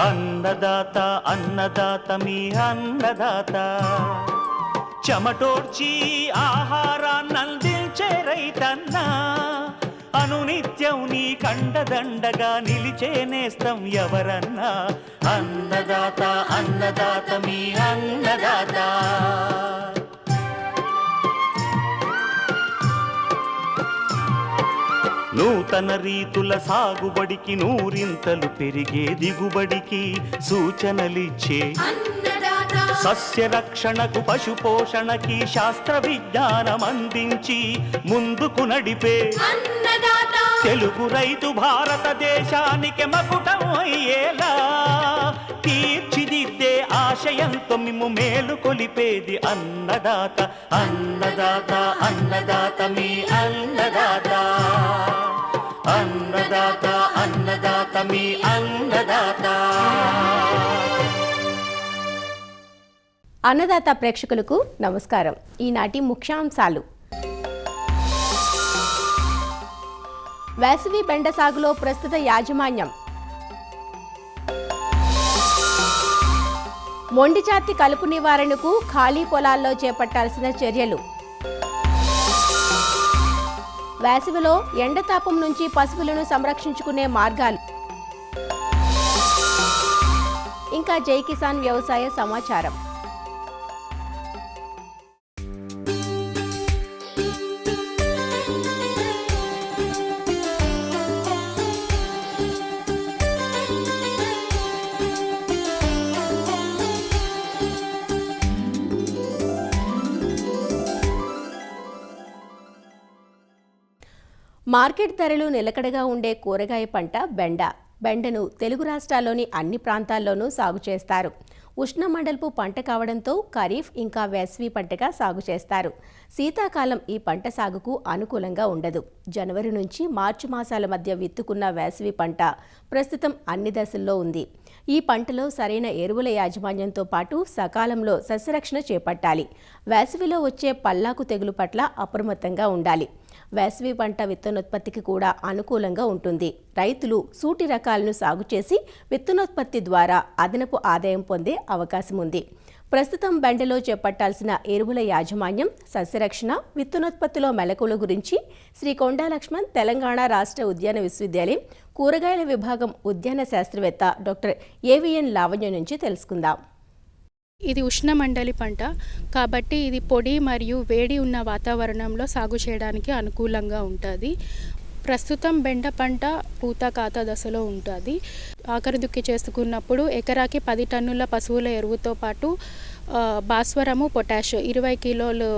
అన్నదాత అన్నదాత మీ అన్నదాత చెమటోడ్చి ఆహారాన్నందించే రైతన్న అనునిత్యం నీ కండదండగా నిలిచే నేస్తం ఎవరన్నా అన్నదాత అన్నదాత మీ అన్నదాత. నూతన రీతుల సాగుబడికి నూరింతలు పెరిగే దిగుబడికి సూచనలిచ్చే సస్య రక్షణకు పశు పోషణకి శాస్త్ర విజ్ఞానం అందించి ముందుకు నడిపే తెలుగు రైతు భారతదేశానికి మకుటం అయ్యేలా తీర్చిదిద్దే ఆశయంతో మిమ్ము మేలు కొలిపేది అన్నదాత అన్నదాత అన్నదాత మీ అన్నదాత అన్నదాత అన్నదాత మీ అన్నదాత. అన్నదాత ప్రేక్షకులకు నమస్కారం. ఈనాటి ముఖ్యాంశాలు: వేసవి బెండ సాగులో ప్రస్తుత యాజమాన్యం, మొండి జాతి కలుపు నివారణకు ఖాళీ పొలాల్లో చేపట్టాల్సిన చర్యలు, వేసవిలో ఎండతాపం నుంచి పశువులను సంరక్షించుకునే మార్గాలు, ఇంకా జై కిసాన్ వ్యవసాయ సమాచారం. మార్కెట్ ధరలు నిలకడగా ఉండే కూరగాయ పంట బెండ. బెండను తెలుగు రాష్ట్రాల్లోని అన్ని ప్రాంతాల్లోనూ సాగు చేస్తారు. ఉష్ణమండలపు పంట కావడంతో ఖరీఫ్ ఇంకా వేసవి పంటగా సాగు చేస్తారు. శీతాకాలం ఈ పంట సాగుకు అనుకూలంగా ఉండదు. జనవరి నుంచి మార్చి మాసాల మధ్య విత్తుకున్న వేసవి పంట ప్రస్తుతం అన్ని దశల్లో ఉంది. ఈ పంటలో సరైన ఎరువుల యాజమాన్యంతో పాటు సకాలంలో సస్యరక్షణ చేపట్టాలి. వేసవిలో వచ్చే పల్లాకు తెగులు పట్ల అప్రమత్తంగా ఉండాలి. వేసవి పంట విత్తనోత్పత్తికి కూడా అనుకూలంగా ఉంటుంది. రైతులు సూటి రకాలను సాగు చేసి విత్తనోత్పత్తి ద్వారా అదనపు ఆదాయం పొందే అవకాశం ఉంది. ప్రస్తుతం బెండలో చేపట్టాల్సిన ఎరువుల యాజమాన్యం, సస్యరక్షణ, విత్తనోత్పత్తిలో మెలకువల గురించి శ్రీ కొండా లక్ష్మణ్ తెలంగాణ రాష్ట్ర ఉద్యాన విశ్వవిద్యాలయం కూరగాయల విభాగం ఉద్యాన శాస్త్రవేత్త డాక్టర్ ఏవిఎన్ లావణ్య నుంచి తెలుసుకుందాం. ఇది ఉష్ణమండలి పంట కాబట్టి ఇది పొడి మరియు వేడి ఉన్న వాతావరణంలో సాగు చేయడానికి అనుకూలంగా ఉంటుంది. ప్రస్తుతం బెండ పంట పూత కాత దశలో ఉంటుంది. ఆఖరి దుక్కి చేసుకున్నప్పుడు ఎకరాకి 10 టన్నుల పశువుల ఎరువుతో పాటు భాస్వరము, పొటాష్ 20 కిలోలు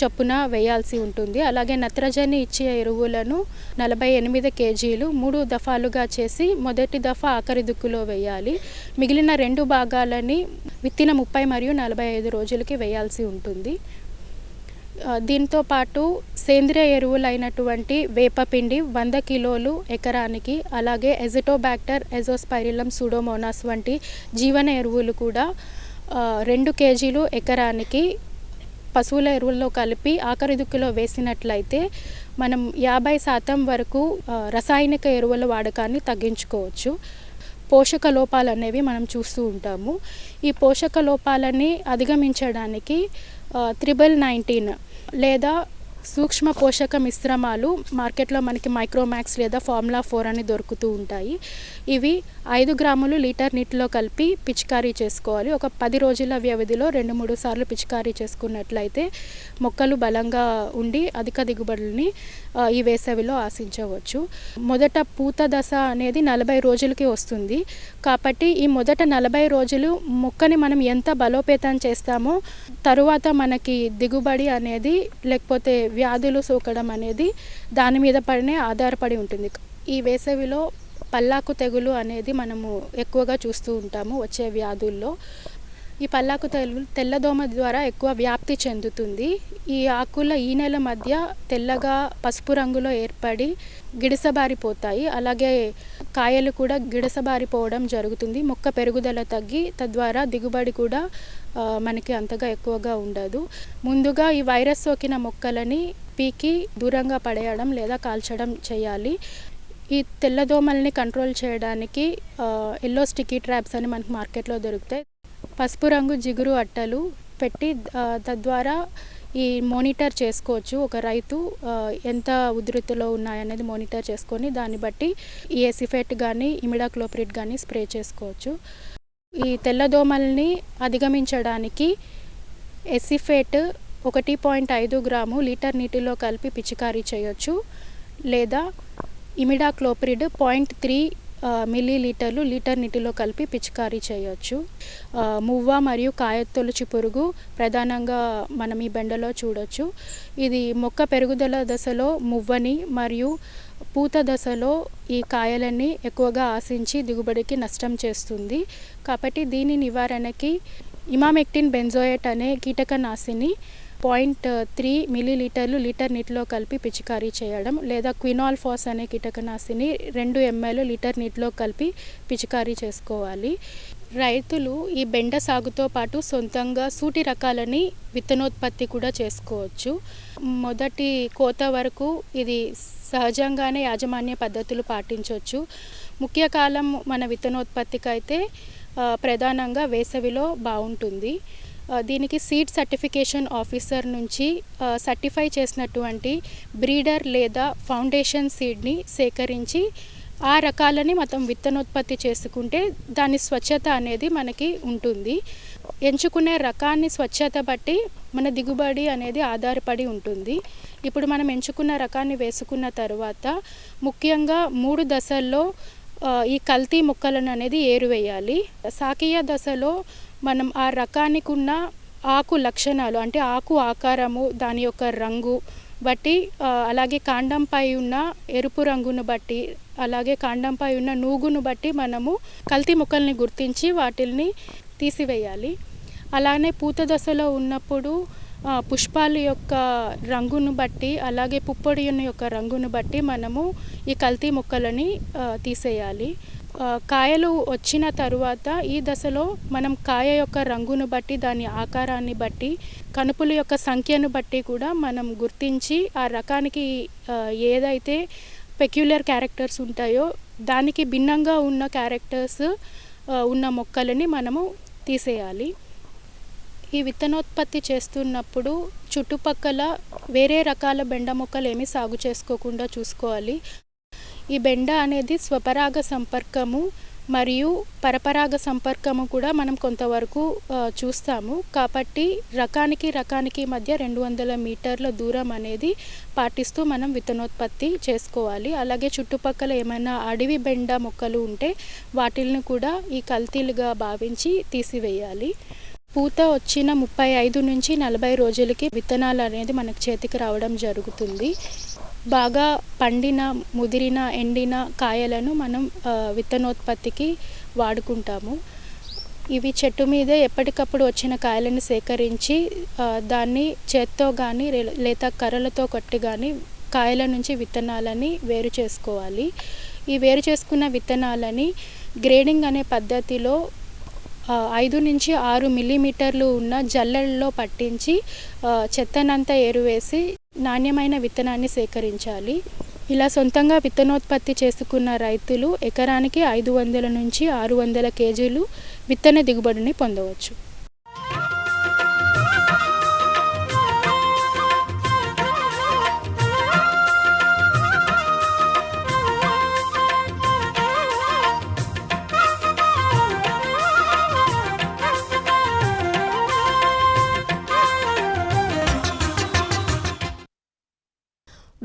చొప్పున వేయాల్సి ఉంటుంది. అలాగే నత్రజని ఇచ్చే ఎరువులను 48 కేజీలు 3 దఫాలుగా చేసి మొదటి దఫా ఆఖరి దుక్కులో వేయాలి. మిగిలిన 2 భాగాలని విత్తిన 30 మరియు 45 రోజులకి వేయాల్సి ఉంటుంది. దీంతో పాటు సేంద్రియ ఎరువులైనటువంటి వేపపిండి 100 కిలోలు ఎకరానికి, అలాగే ఎజిటోబాక్టర్, ఎజోస్పైరిలం, సూడోమోనాస్ వంటి జీవన ఎరువులు కూడా 2 కేజీలు ఎకరానికి పశువుల ఎరువుల్లో కలిపి ఆఖరి దుక్కులో వేసినట్లయితే మనం 50% వరకు రసాయనిక ఎరువుల వాడకాన్ని తగ్గించుకోవచ్చు. పోషక లోపాలు అనేవి మనం చూస్తూ ఉంటాము. ఈ పోషక లోపాలని అధిగమించడానికి 19 లేదా సూక్ష్మ పోషక మిశ్రమాలు మార్కెట్లో మనకి మైక్రోమాక్స్ లేదా ఫార్ములా 4 అని దొరుకుతూ ఉంటాయి. ఇవి 5 గ్రాములు లీటర్ నీటిలో కలిపి పిచికారీ చేసుకోవాలి. ఒక 10 రోజుల వ్యవధిలో 2-3 సార్లు పిచికారీ చేసుకున్నట్లయితే మొక్కలు బలంగా ఉండి అధిక దిగుబడులని ఈ వేసవిలో ఆశించవచ్చు. మొదట పూత దశ అనేది 40 రోజులకి వస్తుంది. కాబట్టి ఈ మొదట 40 రోజులు మొక్కని మనం ఎంత బలోపేతం చేస్తామో తరువాత మనకి దిగుబడి అనేది లేకపోతే వ్యాధులు సోకడం అనేది దాని మీద పడినే ఆధారపడి ఉంటుంది. ఈ వేసవిలో పల్లాకు తెగులు అనేది మనము ఎక్కువగా చూస్తూ ఉంటాము వచ్చే వ్యాధుల్లో. ఈ పల్లాకు తెల్లదోమ ద్వారా ఎక్కువ వ్యాప్తి చెందుతుంది. ఈ ఆకుల ఈనెల మధ్య తెల్లగా పసుపు రంగులో ఏర్పడి గిడసబారిపోతాయి. అలాగే కాయలు కూడా గిడసబారిపోవడం జరుగుతుంది. మొక్క పెరుగుదల తగ్గి తద్వారా దిగుబడి కూడా మనకి అంతగా ఎక్కువగా ఉండదు. ముందుగా ఈ వైరస్ సోకిన మొక్కలని పీకి దూరంగా పడేయడం లేదా కాల్చడం చేయాలి. ఈ తెల్లదోమల్ని కంట్రోల్ చేయడానికి ఎల్లో స్టిక్కీ ట్రాప్స్ అని మనకు మార్కెట్లో దొరుకుతాయి. పసుపు రంగు జిగురు అట్టలు పెట్టి తద్వారా ఈ మానిటర్ చేసుకోవచ్చు. ఒక రైతు ఎంత ఉధృతిలో ఉన్నాయనేది మానిటర్ చేసుకొని దాన్ని బట్టి ఈ ఎసిఫేట్ కానీ ఇమిడాక్లోప్రిడ్ కానీ స్ప్రే చేసుకోవచ్చు. ఈ తెల్లదోమల్ని అధిగమించడానికి ఎసిఫేట్ 1.5 గ్రాము లీటర్ నీటిలో కలిపి పిచికారీ చేయొచ్చు, లేదా ఇమిడాక్లోప్రిడ్ 0.3 మిల్లీలీటర్లు లీటర్ నీటిలో కలిపి పిచికారీ చేయొచ్చు. మువ్వ మరియు కాయతొలుచు పురుగు ప్రధానంగా మనం ఈ బెండలో చూడొచ్చు. ఇది మొక్క పెరుగుదల దశలో మువ్వని మరియు పూత దశలో ఈ కాయలని ఎక్కువగా ఆశించి దిగుబడికి నష్టం చేస్తుంది. కాబట్టి దీని నివారణకి ఇమామెక్టిన్ బెంజోయేట్ అనే కీటకనాశిని 0.3 మిల్లీలీటర్లు లీటర్ నీటిలో కలిపి పిచికారీ చేయడం, లేదా క్వినాల్ఫాస్ అనే కీటకనాశిని 2 ml లీటర్ నీటిలో కలిపి పిచికారీ చేసుకోవాలి. రైతులు ఈ బెండ సాగుతో పాటు సొంతంగా సూటి రకాలని విత్తనోత్పత్తి కూడా చేసుకోవచ్చు. మొదటి కోత వరకు ఇది సహజంగానే యాజమాన్య పద్ధతులు పాటించవచ్చు. ముఖ్య కాలం మన విత్తనోత్పత్తికి అయితే ప్రధానంగా వేసవిలో బాగుంటుంది. దీనికి సీడ్ సర్టిఫికేషన్ ఆఫీసర్ నుంచి సర్టిఫై చేసినటువంటి బ్రీడర్ లేదా ఫౌండేషన్ సీడ్ని సేకరించి ఆ రకాలని మనం విత్తనోత్పత్తి చేసుకుంటే దాని స్వచ్ఛత అనేది మనకి ఉంటుంది. ఎంచుకునే రకాన్ని స్వచ్ఛత బట్టి మన దిగుబడి అనేది ఆధారపడి ఉంటుంది. ఇప్పుడు మనం ఎంచుకున్న రకాన్ని వేసుకున్న తర్వాత ముఖ్యంగా 3 దశల్లో ఈ కల్తీ మొక్కలను అనేది ఏరువేయాలి. సాకీయ దశలో మనం ఆ రకానికి ఉన్న ఆకు లక్షణాలు అంటే ఆకు ఆకారము, దాని యొక్క రంగు బట్టి, అలాగే కాండంపై ఉన్న ఎరుపు రంగును బట్టి, అలాగే కాండంపై ఉన్న నూగును బట్టి మనము కల్తీ మొక్కల్ని గుర్తించి వాటిల్ని తీసివేయాలి. అలానే పూత దశలో ఉన్నప్పుడు పుష్పాల యొక్క రంగును బట్టి, అలాగే పుప్పొడి యొక్క రంగును బట్టి మనము ఈ కల్తీ మొక్కలని తీసేయాలి. కాయలు వచ్చిన తరువాత ఈ దశలో మనం కాయ యొక్క రంగును బట్టి, దాని ఆకారాన్ని బట్టి, కనుపుల యొక్క సంఖ్యను బట్టి కూడా మనం గుర్తించి ఆ రకానికి ఏదైతే పెక్యులర్ క్యారెక్టర్స్ ఉంటాయో దానికి భిన్నంగా ఉన్న క్యారెక్టర్స్ ఉన్న మొక్కలని మనము తీసేయాలి. ఈ విత్తనోత్పత్తి చేస్తున్నప్పుడు చుట్టుపక్కల వేరే రకాల బెండ మొక్కలు ఏమీ సాగు చేసుకోకుండా చూసుకోవాలి. ఈ బెండ అనేది స్వపరాగ సంపర్కము మరియు పరపరాగ సంపర్కము కూడా మనం కొంతవరకు చూస్తాము. కాబట్టి రకానికి మధ్య 200 మీటర్ల దూరం అనేది పాటిస్తూ మనం విత్తనోత్పత్తి చేసుకోవాలి. అలాగే చుట్టుపక్కల ఏమైనా అడవి బెండ మొక్కలు ఉంటే వాటిల్ని కూడా ఈ కల్తీలుగా భావించి తీసివేయాలి. పూత వచ్చిన 35 నుంచి 40 రోజులకి విత్తనాలు అనేది మనకు చేతికి రావడం జరుగుతుంది. బాగా పండిన, ముదిరిన, ఎండిన కాయలను మనం విత్తనోత్పత్తికి వాడుకుంటాము. ఇవి చెట్టు మీదే ఎప్పటికప్పుడు వచ్చిన కాయలను సేకరించి దాన్ని చేత్తో కానీ లేదా కర్రలతో కొట్టి కానీ కాయల నుంచి విత్తనాలని వేరు చేసుకోవాలి. ఈ వేరు చేసుకున్న విత్తనాలని గ్రేడింగ్ అనే పద్ధతిలో 5 నుంచి 6 మిల్లీమీటర్లు ఉన్న జల్లెల్లో పట్టించి చెత్తనంతా ఏరువేసి నాణ్యమైన విత్తనాన్ని సేకరించాలి. ఇలా సొంతంగా విత్తనోత్పత్తి చేసుకున్న రైతులు ఎకరానికి 500 నుంచి 600 కేజీలు విత్తన దిగుబడిని పొందవచ్చు.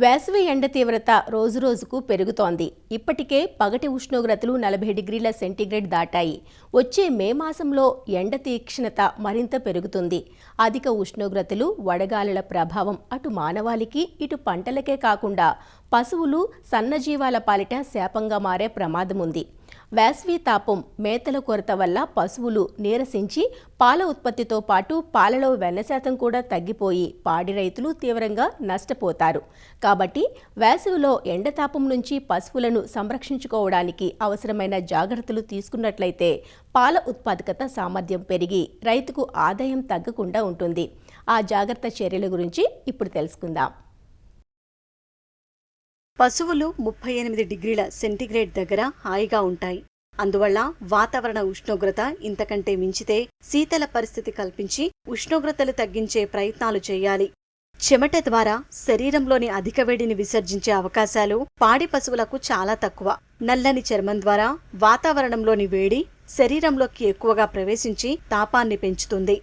వేసవి ఎండ తీవ్రత రోజురోజుకు పెరుగుతోంది. ఇప్పటికే పగటి ఉష్ణోగ్రతలు 40 డిగ్రీల సెంటీగ్రేడ్ దాటాయి. వచ్చే మే మాసంలో ఎండ తీక్షణత మరింత పెరుగుతుంది. అధిక ఉష్ణోగ్రతలు, వడగాలుల ప్రభావం అటు మానవాళికి, ఇటు పంటలకే కాకుండా పశువులు, సన్నజీవాల పాలిట శాపంగా మారే ప్రమాదం ఉంది. వేసవి తాపం, మేతల కొరత వల్ల పశువులు నీరసించి పాల ఉత్పత్తితో పాటు పాలలో వెన్న శాతం కూడా తగ్గిపోయి పాడి రైతులు తీవ్రంగా నష్టపోతారు. కాబట్టి వేసవిలో ఎండతాపం నుంచి పశువులను సంరక్షించుకోవడానికి అవసరమైన జాగ్రత్తలు తీసుకున్నట్లయితే పాల ఉత్పాదకత సామర్థ్యం పెరిగి రైతుకు ఆదాయం తగ్గకుండా ఉంటుంది. ఆ జాగ్రత్త చర్యల గురించి ఇప్పుడు తెలుసుకుందాం. పశువులు 38 డిగ్రీల సెంటీగ్రేడ్ దగ్గర హాయిగా ఉంటాయి. అందువల్ల వాతావరణ ఉష్ణోగ్రత ఇంతకంటే మించితే శీతల పరిస్థితి కల్పించి ఉష్ణోగ్రతలు తగ్గించే ప్రయత్నాలు చేయాలి. చెమట ద్వారా శరీరంలోని అధిక వేడిని విసర్జించే అవకాశాలు పాడి పశువులకు చాలా తక్కువ. నల్లని చర్మం ద్వారా వాతావరణంలోని వేడి శరీరంలోకి ఎక్కువగా ప్రవేశించి తాపాన్ని పెంచుతుంది.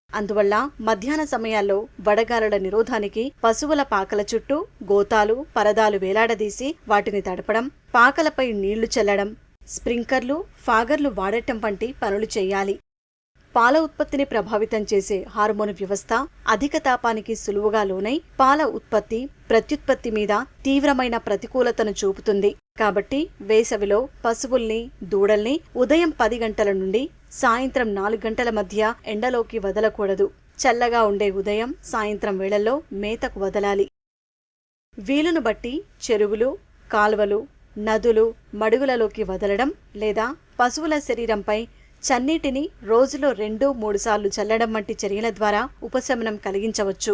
అందువల్ల మధ్యాహ్న సమయాల్లో వడగాలుల నిరోధానికి పశువుల పాకల చుట్టూ గోతాలు, పరదాలు వేలాడదీసి వాటిని తడపడం, పాకలపై నీళ్లు చల్లడం, స్ప్రింకర్లు, ఫాగర్లు వాడటం వంటి పనులు చేయాలి. పాల ఉత్పత్తిని ప్రభావితం చేసే హార్మోన్ వ్యవస్థ అధిక తాపానికి సులువుగా లోనై పాల ఉత్పత్తి, ప్రత్యుత్పత్తి మీద తీవ్రమైన ప్రతికూలతను చూపుతుంది. కాబట్టి వేసవిలో పశువుల్ని, దూడల్ని ఉదయం 10 గంటల నుండి సాయంత్రం 4 గంటల మధ్య ఎండలోకి వదలకూడదు. చల్లగా ఉండే ఉదయం, సాయంత్రం వేళల్లో మేతకు వదలాలి. వీలును బట్టి చెరువులు, కాల్వలు, నదులు, మడుగులలోకి వదలడం లేదా పశువుల శరీరంపై చన్నీటిని రోజులో 2-3 సార్లు చల్లడం వంటి చర్యల ద్వారా ఉపశమనం కలిగించవచ్చు.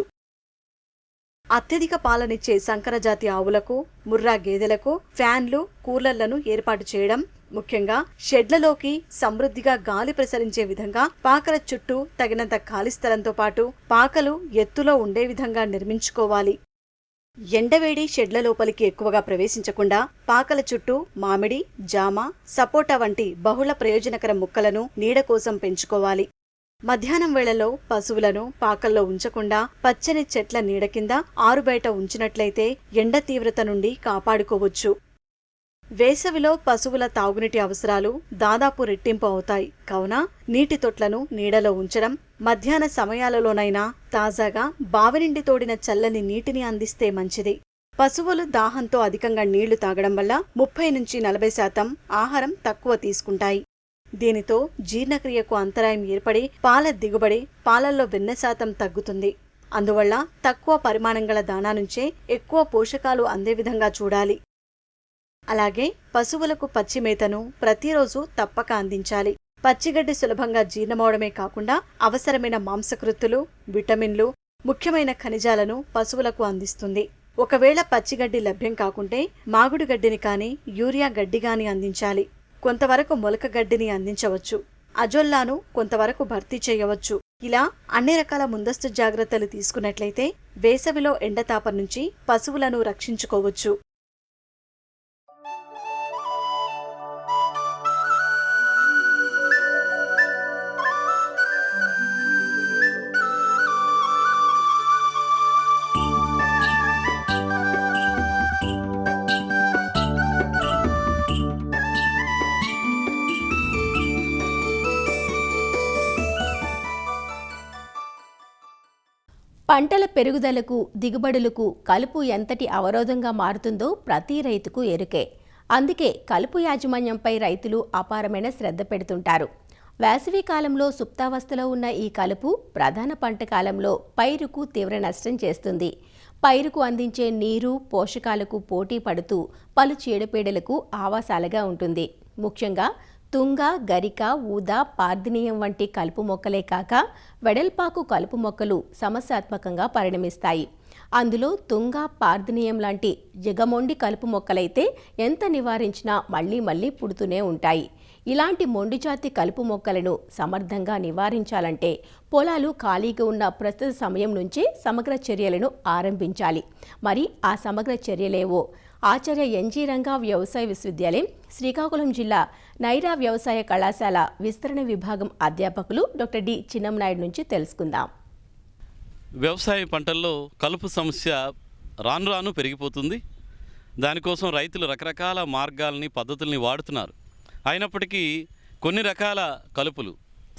అత్యధిక పాలనిచ్చే సంకరజాతి ఆవులకు, ముర్రా గేదెలకు ఫ్యాన్లు, కూలర్లను ఏర్పాటు చేయడం, ముఖ్యంగా షెడ్లలోకి సమృద్ధిగా గాలి ప్రసరించే విధంగా పాకల చుట్టూ తగినంత ఖాళీ స్థలంతో పాటు పాకలు ఎత్తులో ఉండే విధంగా నిర్మించుకోవాలి. ఎండవేడి షెడ్ల లోపలికి ఎక్కువగా ప్రవేశించకుండా పాకల చుట్టూ మామిడి, జామ, సపోటా వంటి బహుళ ప్రయోజనకర మొక్కలను నీడ కోసం పెంచుకోవాలి. మధ్యాహ్నం వేళల్లో పశువులను పాకల్లో ఉంచకుండా పచ్చని చెట్ల నీడ కింద ఆరుబయట ఉంచినట్లయితే ఎండ తీవ్రత నుండి కాపాడుకోవచ్చు. వేసవిలో పశువుల తాగునీటి అవసరాలు దాదాపు రెట్టింపు అవుతాయి. కావున నీటి తొట్లను నీడలో ఉంచడం, మధ్యాహ్న సమయాలలోనైనా తాజాగా బావి నుండి తోడిన చల్లని నీటిని అందిస్తే మంచిది. పశువులు దాహంతో అధికంగా నీళ్లు తాగడం వల్ల 30-40% ఆహారం తక్కువ తీసుకుంటాయి. దీనితో జీర్ణక్రియకు అంతరాయం ఏర్పడి పాల దిగుబడి, పాలల్లో వెన్న శాతం తగ్గుతుంది. అందువల్ల తక్కువ పరిమాణం గల దానా నుంచే ఎక్కువ పోషకాలు అందే విధంగా చూడాలి. అలాగే పశువులకు పచ్చి మేతను ప్రతిరోజు తప్పక అందించాలి. పచ్చిగడ్డి సులభంగా జీర్ణమవడమే కాకుండా అవసరమైన మాంసకృత్తులు, విటమిన్లు, ముఖ్యమైన ఖనిజాలను పశువులకు అందిస్తుంది. ఒకవేళ పచ్చిగడ్డి లభ్యం కాకుంటే మాగుడు గడ్డిని కానీ, యూరియా గడ్డి గాని అందించాలి. కొంతవరకు మొలక గడ్డిని అందించవచ్చు. అజొల్లాను కొంతవరకు భర్తీ చేయవచ్చు. ఇలా అన్ని రకాల ముందస్తు జాగ్రత్తలు తీసుకున్నట్లయితే వేసవిలో ఎండతాపం నుంచి పశువులను రక్షించుకోవచ్చు. పంటల పెరుగుదలకు, దిగుబడులకు కలుపు ఎంతటి అవరోధంగా మారుతుందో ప్రతి రైతుకు ఎరుకే. అందుకే కలుపు యాజమాన్యంపై రైతులు అపారమైన శ్రద్ధ పెడుతుంటారు. వేసవి కాలంలో సుప్తావస్థలో ఉన్న ఈ కలుపు ప్రధాన పంట కాలంలో పైరుకు తీవ్ర నష్టం చేస్తుంది. పైరుకు అందించే నీరు, పోషకాలకు పోటీ పడుతూ పలు చీడపీడలకు ఆవాసాలుగా ఉంటుంది. ముఖ్యంగా తుంగ, గరిక, ఊద, పార్దినీయం వంటి కలుపు మొక్కలే కాక వెడల్పాకు కలుపు మొక్కలు సమస్యాత్మకంగా పరిణమిస్తాయి. అందులో తుంగ, పార్దినీయం లాంటి జగమొండి కలుపు మొక్కలైతే ఎంత నివారించినా మళ్లీ మళ్లీ పుడుతూనే ఉంటాయి. ఇలాంటి మొండిజాతి కలుపు మొక్కలను సమర్థంగా నివారించాలంటే పొలాలు ఖాళీగా ఉన్న ప్రస్తుత సమయం నుంచే సమగ్ర చర్యలను ఆరంభించాలి. మరి ఆ సమగ్ర చర్యలేవో ఆచార్య ఎన్జీ రంగా వ్యవసాయ విశ్వవిద్యాలయం, శ్రీకాకుళం జిల్లా నైరా వ్యవసాయ కళాశాల విస్తరణ విభాగం అధ్యాపకులు డాక్టర్ డి చిన్నంనాయుడు నుంచి తెలుసుకుందాం. వ్యవసాయ పంటల్లో కలుపు సమస్య రాను రాను పెరిగిపోతుంది. దానికోసం రైతులు రకరకాల మార్గాల్ని, పద్ధతుల్ని వాడుతున్నారు. అయినప్పటికీ కొన్ని రకాల కలుపులు,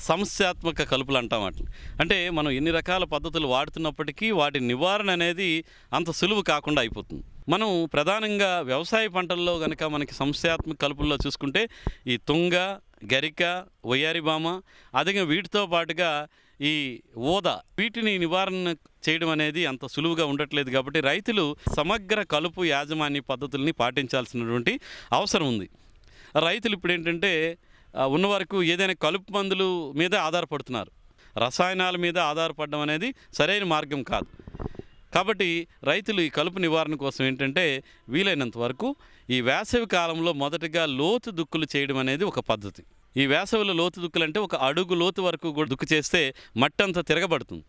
సమస్యాత్మక కలుపులు అంటాం వాటిని. అంటే మనం ఎన్ని రకాల పద్ధతులు వాడుతున్నప్పటికీ వాటి నివారణ అనేది అంత సులువు కాకుండా అయిపోతుంది. మనం ప్రధానంగా వ్యవసాయ పంటల్లో కనుక మనకి సమస్యాత్మక కలుపుల్లో చూసుకుంటే ఈ తుంగ, గరిక, వయ్యారిబామ, అదిగా వీటితో పాటుగా ఈ ఊద, వీటిని నివారణ చేయడం అనేది అంత సులువుగా ఉండట్లేదు. కాబట్టి రైతులు సమగ్ర కలుపు యాజమాన్య పద్ధతుల్ని పాటించాల్సినటువంటి అవసరం ఉంది. రైతులు ఇప్పుడు ఏంటంటే ఉన్న వరకు ఏదైనా కలుపు మందులు మీద ఆధారపడుతున్నారు. రసాయనాల మీద ఆధారపడడం అనేది సరైన మార్గం కాదు. కాబట్టి రైతులు ఈ కలుపు నివారణ కోసం ఏంటంటే వీలైనంత వరకు ఈ వేసవి కాలంలో మొదటగా లోతు దుక్కులు చేయడం అనేది ఒక పద్ధతి. ఈ వేసవిలో లోతు దుక్కులు అంటే ఒక అడుగు లోతు వరకు కూడా దుక్కు చేస్తే మట్టి అంతా తిరగబడుతుంది.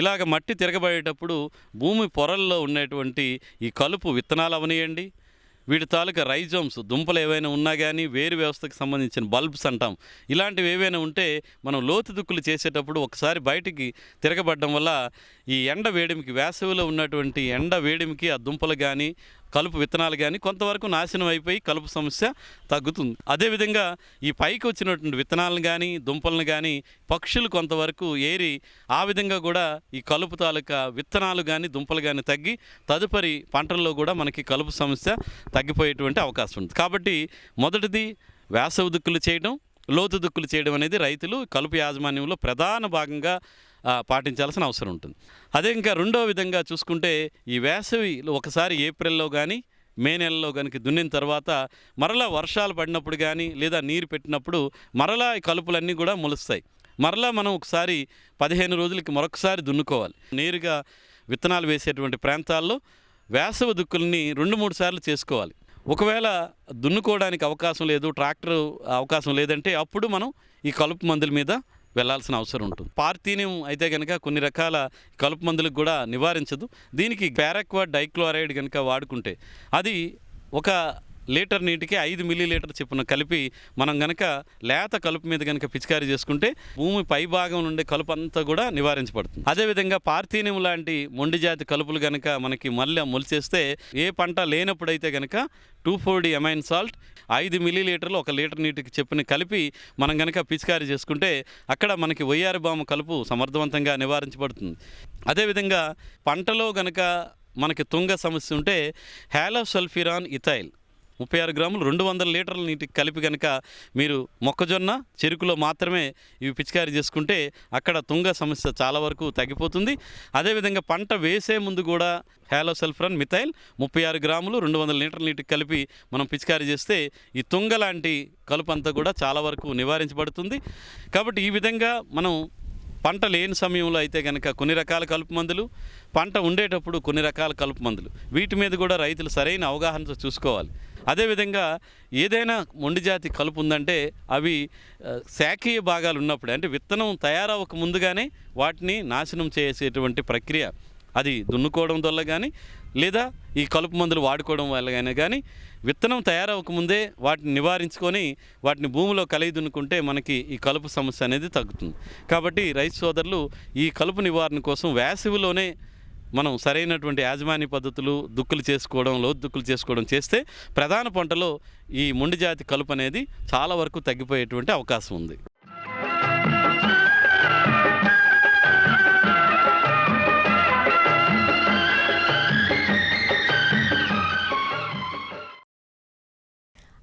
ఇలాగ మట్టి తిరగబడేటప్పుడు భూమి పొరల్లో ఉండేటువంటి ఈ కలుపు విత్తనాలు అవనియండి, వీటి తాలూకా రైజోమ్స్ దుంపలు ఏవైనా ఉన్నా కానీ వేరు వ్యవస్థకు సంబంధించిన బల్బ్స్ అంటాం, ఇలాంటివి ఏవైనా ఉంటే మనం లోతు దుక్కులు చేసేటప్పుడు ఒకసారి బయటికి తిరగబడడం వల్ల ఈ ఎండ వేడిమికి, వేసవిలో ఉన్నటువంటి ఎండ వేడిమికి ఆ దుంపలు కానీ కలుపు విత్తనాలు కానీ కొంతవరకు నాశనం అయిపోయి కలుపు సమస్య తగ్గుతుంది. అదేవిధంగా ఈ పైకి వచ్చినటువంటి విత్తనాలను కానీ దుంపలను కానీ పక్షులు కొంతవరకు ఏరి ఆ విధంగా కూడా ఈ కలుపు తాలూకా విత్తనాలు కానీ దుంపలు కానీ తగ్గి తదుపరి పంటల్లో కూడా మనకి కలుపు సమస్య తగ్గిపోయేటువంటి అవకాశం ఉంది. కాబట్టి మొదటిది వేసవి దుక్కులు చేయడం, లోతు దుక్కులు చేయడం అనేది రైతులు కలుపు యాజమాన్యంలో ప్రధాన భాగంగా పాటించాల్సిన అవసరం ఉంటుంది. అదే ఇంకా రెండో విధంగా చూసుకుంటే ఈ వేసవిలో ఒకసారి ఏప్రిల్లో కానీ మే నెలలో కనుక దున్నిన తర్వాత మరలా వర్షాలు పడినప్పుడు కానీ లేదా నీరు పెట్టినప్పుడు మరలా ఈ కలుపులన్నీ కూడా మొలుస్తాయి. మరలా మనం ఒకసారి 15 రోజులకి మరొకసారి దున్నుకోవాలి. నేరుగా విత్తనాలు వేసేటువంటి ప్రాంతాల్లో వేసవి దుక్కుల్ని 2-3 సార్లు చేసుకోవాలి. ఒకవేళ దున్నుకోవడానికి అవకాశం లేదు, ట్రాక్టర్ అవకాశం లేదంటే అప్పుడు మనం ఈ కలుపు మందుల మీద వెళ్లాల్సిన అవసరం ఉంటుంది. పార్థీనియం అయితే కనుక కొన్ని రకాల కలుపు మందులకు కూడా నివారించదు. దీనికి పారాక్వాట్ డైక్లోరైడ్ కనుక వాడుకుంటే అది ఒక లీటర్ నీటికి 5 మిల్లీలీటర్ చొప్పున కలిపి మనం గనక లేత కలుపు మీద కనుక పిచికారీ చేసుకుంటే భూమి పై భాగం నుండి కలుపు అంతా కూడా నివారించబడుతుంది. అదేవిధంగా పార్థీనియం లాంటి మొండి జాతి కలుపులు కనుక మనకి మళ్ళీ మొలిచేస్తే ఏ పంట లేనప్పుడైతే కనుక 2,4-D అమైన్ సాల్ట్ 5 మిల్లీలీటర్లు 1 లీటర్ నీటికి చొప్పున కలిపి మనం కనుక పిచికారీ చేసుకుంటే అక్కడ మనకి వయ్యారిబాము కలుపు సమర్థవంతంగా నివారించబడుతుంది. అదేవిధంగా పంటలో కనుక మనకి తుంగ సమస్య ఉంటే హ్యాలోసల్ఫిరాన్ ఇథైల్ 36 గ్రాములు 200 లీటర్ల నీటికి కలిపి కనుక మీరు మొక్కజొన్న చెరుకులో మాత్రమే ఇవి పిచికారీ చేసుకుంటే అక్కడ తుంగ సమస్య చాలా వరకు తగ్గిపోతుంది. అదేవిధంగా పంట వేసే ముందు కూడా హ్యాలోసల్ఫ్రాన్ మిథైల్ 36 గ్రాములు 200 లీటర్ల నీటికి కలిపి మనం పిచికారీ చేస్తే ఈ తుంగ లాంటి కలుపు అంతా కూడా చాలా వరకు నివారించబడుతుంది. కాబట్టి ఈ విధంగా మనం పంట లేని సమయంలో అయితే కనుక కొన్ని రకాల కలుపు మందులు, పంట ఉండేటప్పుడు కొన్ని రకాల కలుపు మందులు, వీటి మీద కూడా రైతులు సరైన అవగాహనతో చూసుకోవాలి. అదేవిధంగా ఏదైనా మొండి జాతి కలుపు ఉందంటే అవి శాఖీయ భాగాలు ఉన్నప్పుడే, అంటే విత్తనం తయారవ్వక ముందుగానే వాటిని నాశనం చేసేటువంటి ప్రక్రియ, అది దున్నుకోవడం వల్ల కానీ లేదా ఈ కలుపు మందులు వాడుకోవడం వల్ల కానీ విత్తనం తయారవ్వకముందే వాటిని నివారించుకొని వాటిని భూమిలో కలిగి దున్నుకుంటే మనకి ఈ కలుపు సమస్య అనేది తగ్గుతుంది. కాబట్టి రైతు సోదరులు ఈ కలుపు నివారణ కోసం వేసవిలోనే మనం సరైనటువంటి యాజమాన్య పద్ధతులు దుక్కులు చేసుకోవడం, లోతు దుక్కులు చేసుకోవడం చేస్తే ప్రధాన పంటలో ఈ మొండి జాతి కలుపు అనేది చాలా వరకు తగ్గిపోయేటువంటి అవకాశం ఉంది.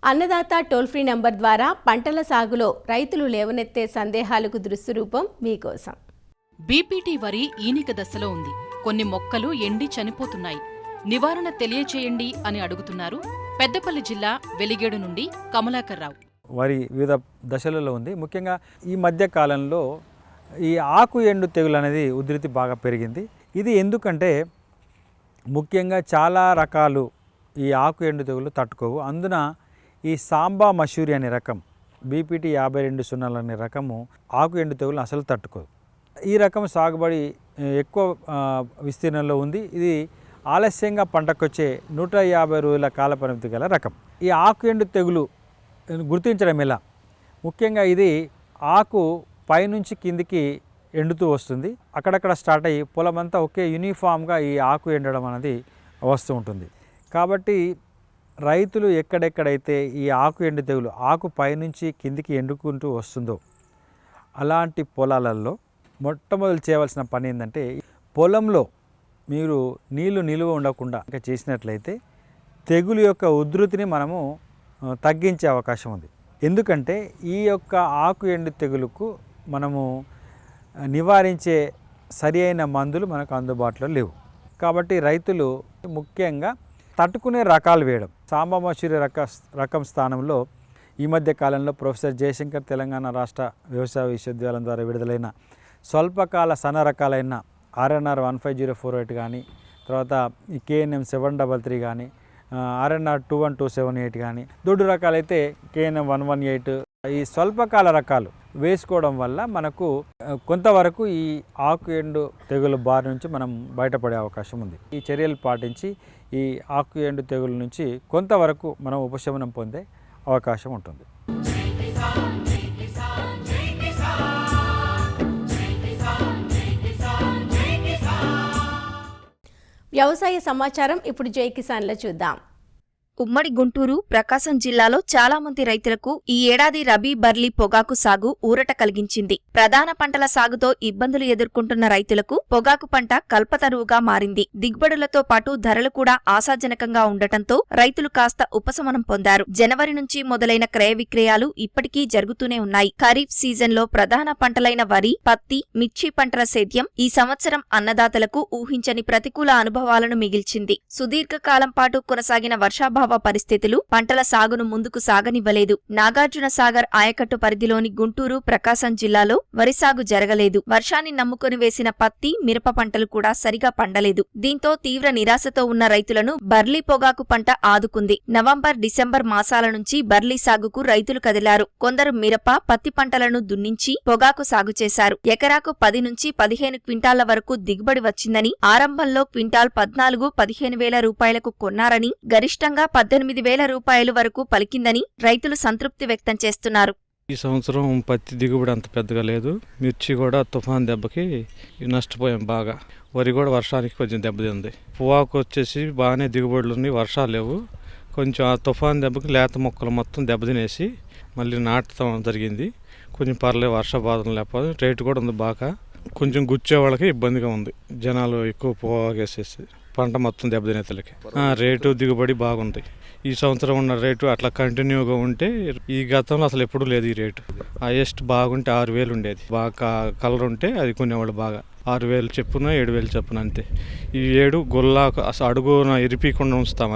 అన్నదాత టోల్ ఫ్రీ నంబర్ ద్వారా పంటల సాగులో రైతులు లేవనెత్తే సందేహాలకు దృష్టి రూపం మీకోసం. బీపీటీ వరి ఈనిక దశలో ఉంది. కొన్ని మొక్కలు ఎండి చనిపోతున్నాయి. నివారణ తెలియచేయండి అని అడుగుతున్నారు పెద్దపల్లి జిల్లా వెలిగేడు నుండి కమలాకర్ రావు. వరి వివిధ దశలలో ఉంది. ముఖ్యంగా ఈ మధ్య కాలంలో ఈ ఆకు ఎండు తెగులు అనేది ఉధృతి బాగా పెరిగింది. ఇది ఎందుకంటే ముఖ్యంగా చాలా రకాలు ఈ ఆకు ఎండు తెగులు తట్టుకోవు. అందున ఈ సాంబా మసూరి అనే రకం, బీపీటీ 5200 అనే రకము ఆకు ఎండు తెగులు అసలు తట్టుకోదు. ఈ రకం సాగుబడి ఎక్కువ విస్తీర్ణంలో ఉంది. ఇది ఆలస్యంగా పంటకొచ్చే 150 రోజుల కాల పరిమితి గల రకం. ఈ ఆకు ఎండు తెగులు గుర్తించడం ఎలా? ముఖ్యంగా ఇది ఆకు పైనుంచి కిందికి ఎండుతూ వస్తుంది. అక్కడక్కడ స్టార్ట్ అయ్యి పొలమంతా ఒకే యూనిఫామ్గా ఈ ఆకు ఎండడం అనేది వస్తూ ఉంటుంది. కాబట్టి రైతులు ఎక్కడెక్కడైతే ఈ ఆకు ఎండు తెగులు ఆకు పైనుంచి కిందికి ఎండుకుంటూ వస్తుందో అలాంటి పొలాలలో మొట్టమొదటి చేయవలసిన పని ఏంటంటే, పొలంలో మీరు నీళ్లు నిలువ ఉండకుండా ఇంకా చేసినట్లయితే తెగులు యొక్క ఉధృతిని మనము తగ్గించే అవకాశం ఉంది. ఎందుకంటే ఈ యొక్క ఆకు ఎండు తెగులుకు మనము నివారించే సరి అయిన మందులు మనకు అందుబాటులో లేవు. కాబట్టి రైతులు ముఖ్యంగా తట్టుకునే రకాలు వేయడం. సాంబా మసూరి రకం స్థానంలో ఈ మధ్య కాలంలో ప్రొఫెసర్ జయశంకర్ తెలంగాణ రాష్ట్ర వ్యవసాయ విశ్వవిద్యాలయం ద్వారా విడుదలైన స్వల్పకాల సన్న రకాలైన RNR 15048 కానీ తర్వాత ఈ KNM 733 కానీ, RNR 21278 కానీ, దొడ్డు రకాలైతే KNM 118. ఈ స్వల్పకాల రకాలు వేసుకోవడం వల్ల మనకు కొంతవరకు ఈ ఆకు ఎండు తెగులు బారి నుంచి మనం బయటపడే అవకాశం ఉంది. ఈ చర్యలు పాటించి ఈ ఆకు ఎండు తెగుల నుంచి కొంతవరకు మనం ఉపశమనం పొందే అవకాశం ఉంటుంది. వ్యవసాయ సమాచారం ఇప్పుడు జై కిసాన్లో చూద్దాం. ఉమ్మడి గుంటూరు, ప్రకాశం జిల్లాలో చాలా మంది రైతులకు ఈ ఏడాది రబీ బర్లీ పొగాకు సాగు ఊరట కలిగించింది. ప్రధాన పంటల సాగుతో ఇబ్బందులు ఎదుర్కొంటున్న రైతులకు పొగాకు పంట కల్పతరువుగా మారింది. దిగుబడులతో పాటు ధరలు కూడా ఆశాజనకంగా ఉండటంతో రైతులు కాస్త ఉపశమనం పొందారు. జనవరి నుంచి మొదలైన క్రయ విక్రయాలు ఇప్పటికీ జరుగుతూనే ఉన్నాయి. ఖరీఫ్ సీజన్లో ప్రధాన పంటలైన వరి, పత్తి, మిర్చి పంటల సేద్యం ఈ సంవత్సరం అన్నదాతలకు ఊహించని ప్రతికూల అనుభవాలను మిగిల్చింది. సుదీర్ఘకాలం పాటు కొనసాగిన వర్షాభావ పరిస్థితులు పంటల సాగును ముందుకు సాగనివ్వలేదు. నాగార్జున సాగర్ ఆయకట్టు పరిధిలోని గుంటూరు, ప్రకాశం జిల్లాలో వరి సాగు జరగలేదు. వర్షాన్ని నమ్ముకుని వేసిన పత్తి, మిరప పంటలు కూడా సరిగా పండలేదు. దీంతో తీవ్ర నిరాశతో ఉన్న రైతులను బర్లీ పొగాకు పంట ఆదుకుంది. నవంబర్, డిసెంబర్ మాసాల నుంచి బర్లీ సాగుకు రైతులు కదిలారు. కొందరు మిరప, పత్తి పంటలను దున్నించి పొగాకు సాగు చేశారు. ఎకరాకు 10 నుంచి 15 క్వింటాళ్ల వరకు దిగుబడి వచ్చిందని, ఆరంభంలో క్వింటాల్ 14-15 వేల రూపాయలకు కొన్నారని, గరిష్టంగా 18,000 రూపాయలు వరకు పలికిందని రైతులు సంతృప్తి వ్యక్తం చేస్తున్నారు. ఈ సంవత్సరం పత్తి దిగుబడి అంత పెద్దగా లేదు. మిర్చి కూడా తుఫాన్ దెబ్బకి నష్టపోయాం బాగా. వరి కూడా వర్షానికి కొంచెం దెబ్బతింది. పొగాకు వచ్చేసి బాగానే దిగుబడులు ఉన్నాయి, వర్షాలు లేవు. కొంచెం ఆ తుఫాన్ దెబ్బకి లేత మొక్కలు మొత్తం దెబ్బతినేసి మళ్ళీ నాటడం జరిగింది. కొంచెం పర్లేదు, వర్షపాతం లేకపోతే రేటు కూడా ఉంది బాగా. కొంచెం గుచ్చే వాళ్ళకి ఇబ్బందిగా ఉంది, జనాలు ఎక్కువ పొగాకు వేసేసి పంట మొత్తం దెబ్బతినేతలకి. రేటు దిగుబడి బాగుంది. ఈ సంవత్సరం ఉన్న రేటు అట్లా కంటిన్యూగా ఉంటే, ఈ గతంలో అసలు ఎప్పుడూ లేదు ఈ రేటు. హైయెస్ట్ బాగుంటే 6,000 ఉండేది. బాగా కలర్ ఉంటే అది కొనేవాళ్ళు బాగా. 6,000 చెప్పున 7,000 చెప్పున అంతే. ఈ ఏడు గొల్లాకు అసలు అడుగున ఇరిపీకుండా ఉంచుతాం,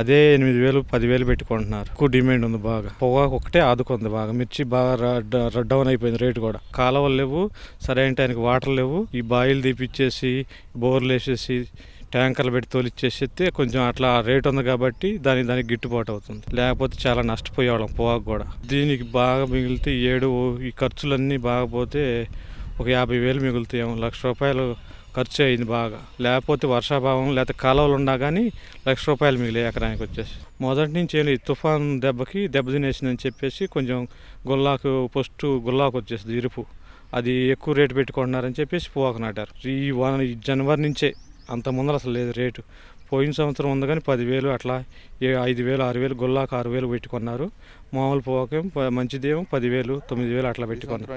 అదే 8,000 10,000 పెట్టుకుంటున్నారు. ఎక్కువ డిమాండ్ ఉంది బాగా. పొగాకు ఒకటే ఆదుకుంది బాగా. మిర్చి బాగా డౌన్ అయిపోయింది రేటు కూడా. కాలువలు లేవు, సరైన టైంకి వాటర్ లేవు. ఈ బాయిలు తీపిచ్చేసి బోర్లు వేసేసి ట్యాంకర్లు పెట్టి తోలిచ్చేస్తే కొంచెం అట్లా రేట్ ఉంది కాబట్టి దానికి గిట్టుబాటు అవుతుంది. లేకపోతే చాలా నష్టపోయేవాళ్ళం పొగాకు కూడా. దీనికి బాగా మిగిలితే ఈ ఏడు ఈ ఖర్చులన్నీ బాగా పోతే ఒక 50,000 మిగులుతాయి. 1,00,000 రూపాయలు ఖర్చు అయింది బాగా. లేకపోతే వర్షాభావం లేకపోతే కాలువలు ఉన్నా కానీ 1,00,000 రూపాయలు మిగిలాయి ఎకరానికి వచ్చేసి. మొదటి నుంచి తుఫాన్ దెబ్బకి దెబ్బతినేసిందని చెప్పేసి కొంచెం ఫస్ట్ గుల్లాకు వచ్చేసింది ఇరుపు. అది ఎక్కువ రేటు పెట్టుకుంటున్నారని చెప్పేసి పొగాకు నాటారు. ఈ జనవరి నుంచే, అంత ముందర అసలు లేదు రేటు. పోయిన సంవత్సరం ఉంది కానీ 10,000 అట్లా 5,000 6,000 గొల్లాకు 6,000 పెట్టుకున్నారు. మామూలు పొగాకేం మంచిదేమో 10,000 9,000 అట్లా పెట్టుకున్నారు.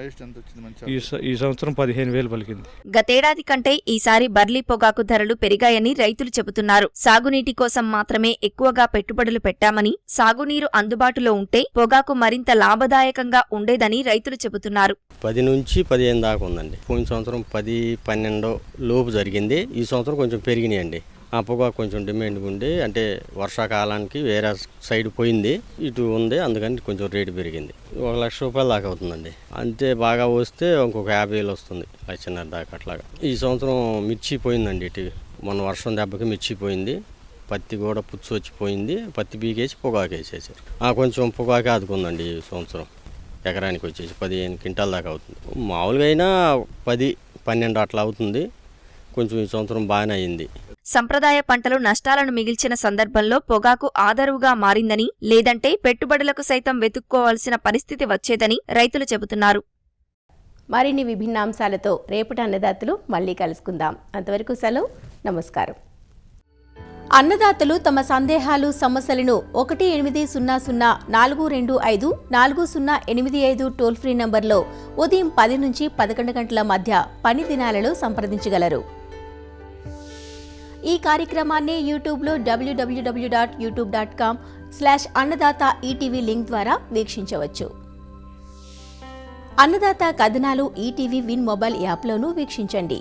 ఈ సంవత్సరం 15,000 పలికింది. గతేడాది కంటే ఈసారి బర్లీ పొగాకు ధరలు పెరిగాయని రైతులు చెబుతున్నారు. సాగునీటి కోసం మాత్రమే ఎక్కువగా పెట్టుబడులు పెట్టామని, సాగునీరు అందుబాటులో ఉంటే పొగాకు మరింత లాభదాయకంగా ఉండేదని రైతులు చెబుతున్నారు. 10 నుంచి 15 దాకా ఉందండి. పోయిన సంవత్సరం 10-12 లోపు జరిగింది. ఈ సంవత్సరం కొంచెం పెరిగినాయండి. ఆ పొగాకు కొంచెం డిమాండ్ ఉండి, అంటే వర్షాకాలానికి వేరే సైడ్ పోయింది, ఇటు ఉంది, అందుకని కొంచెం రేటు పెరిగింది. 1,00,000 రూపాయలు దాకా అవుతుందండి. అంతే బాగా వస్తే ఇంకొక 50,000 వస్తుంది, 1,50,000 దాకా అట్లాగా. ఈ సంవత్సరం మిర్చి పోయిందండి. ఇటు మొన్న వర్షం దెబ్బకి మిర్చి పోయింది. పత్తి కూడా పుచ్చు వచ్చిపోయింది. పత్తి బీకేసి పొగాకు వేసేసారు. కొంచెం పొగాకు ఆదుకుందండి ఈ సంవత్సరం. ఎకరానికి వచ్చేసి 15 క్వింటాల దాకా అవుతుంది. మామూలుగా అయినా 10-12 అట్లా అవుతుంది. కొంచెం ఈ సంవత్సరం బాగానే అయింది. సంప్రదాయ పంటలు నష్టాలను మిగిల్చిన సందర్భంలో పొగాకు ఆదరువుగా మారిందని, లేదంటే పెట్టుబడులకు సైతం వెతుక్కోవాల్సిన పరిస్థితి వచ్చేదని రైతులు చెబుతున్నారు. మరిన్ని విభిన్న అంశాలతో రేపటి అన్నదాతలు మళ్ళీ కలుసుకుందాం. అంతవరకు సెలవు, నమస్కారం. అన్నదాతలు తమ సందేహాలు, సమస్యలను 1800-425-4085 టోల్ ఫ్రీ నంబర్లో ఉదయం 10 నుంచి 11 గంటల మధ్య పని దినాలలో సంప్రదించగలరు. ఈ కార్యక్రమాన్ని యూట్యూబ్లో www.youtube.com/అన్నదాత ఈటీవీ లింక్ ద్వారా వీక్షించవచ్చు. అన్నదాత కథనాలు ఈటీవీ విన్ మొబైల్ యాప్లోనూ వీక్షించండి.